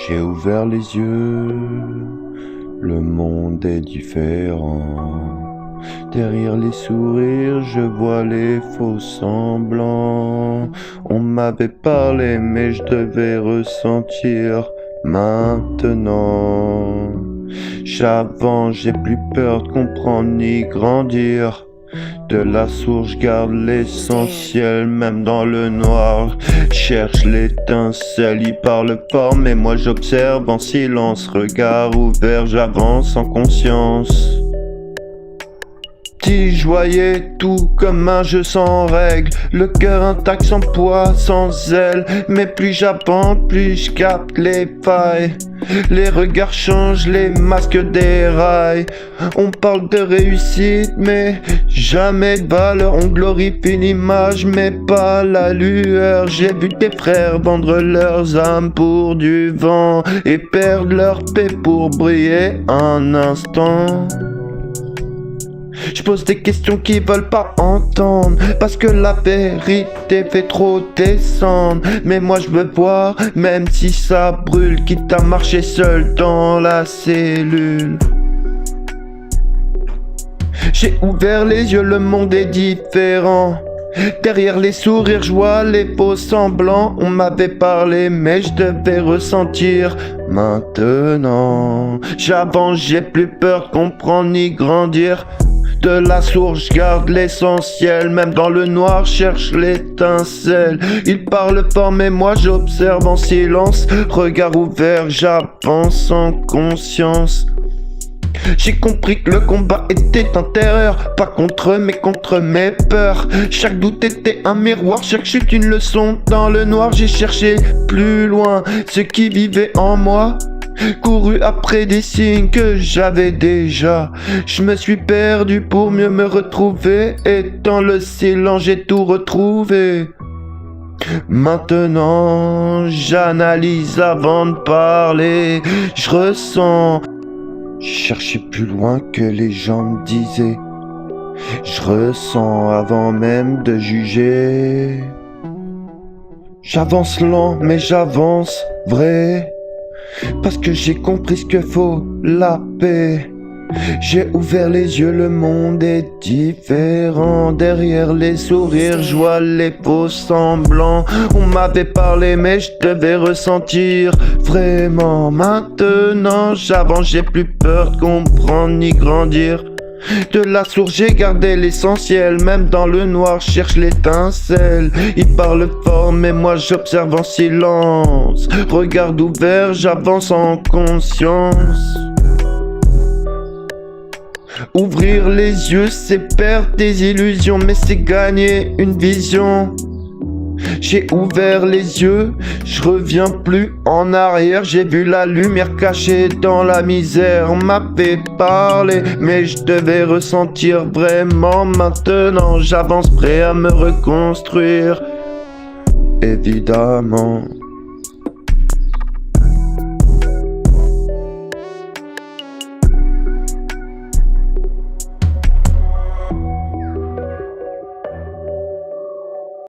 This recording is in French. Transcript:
J'ai ouvert les yeux, le monde est différent. Derrière les sourires, je vois les faux semblants. On m'avait parlé, mais je devais ressentir maintenant. J'avance, j'ai plus peur de comprendre ni grandir. De la source, je garde l'essentiel, même dans le noir. Cherche l'étincelle, il parle fort, mais moi j'observe en silence. Regard ouvert, j'avance en conscience. Si je voyais tout comme un jeu sans règles, le cœur intact, sans poids, sans zèle. Mais plus j'avance, plus je capte les failles. Les regards changent, les masques déraillent. On parle de réussite, mais jamais de valeur. On glorifie une image, mais pas la lueur. J'ai vu des frères vendre leurs âmes pour du vent et perdre leur paix pour briller un instant. Je pose des questions qu'ils veulent pas entendre, parce que la vérité fait trop descendre. Mais moi je veux voir, même si ça brûle, quitte à marcher seul dans la cellule. J'ai ouvert les yeux, le monde est différent. Derrière les sourires, je vois les faux semblants. On m'avait parlé, mais je devais ressentir maintenant. J'avance, j'ai plus peur de comprendre ni grandir. De la source, je garde l'essentiel, même dans le noir, cherche l'étincelle. Il parle fort, mais moi j'observe en silence. Regard ouvert, j'avance en conscience. J'ai compris que le combat était intérieur, pas contre eux mais contre mes peurs. Chaque doute était un miroir, chaque chute une leçon. Dans le noir j'ai cherché plus loin ce qui vivait en moi. Couru après des signes que j'avais déjà. Je me suis perdu pour mieux me retrouver, et dans le silence j'ai tout retrouvé. Maintenant j'analyse avant de parler. Je ressens. Je cherchais plus loin que les gens me disaient. Je ressens avant même de juger. J'avance lent mais j'avance vrai, parce que j'ai compris ce que faut, la paix. J'ai ouvert les yeux, le monde est différent. Derrière les sourires, je vois les faux semblants. On m'avait parlé, mais je devais ressentir vraiment. Maintenant, j'avance, j'ai plus peur de comprendre ni grandir. De la source, j'ai gardé l'essentiel, même dans le noir, cherche l'étincelle. Il parle fort, mais moi j'observe en silence. Regard ouvert, j'avance en conscience. Ouvrir les yeux, c'est perdre des illusions, mais c'est gagner une vision. J'ai ouvert les yeux, je reviens plus en arrière. J'ai vu la lumière cachée dans la misère. On m'avait parlé, mais je devais ressentir vraiment. Maintenant j'avance prêt à me reconstruire, évidemment.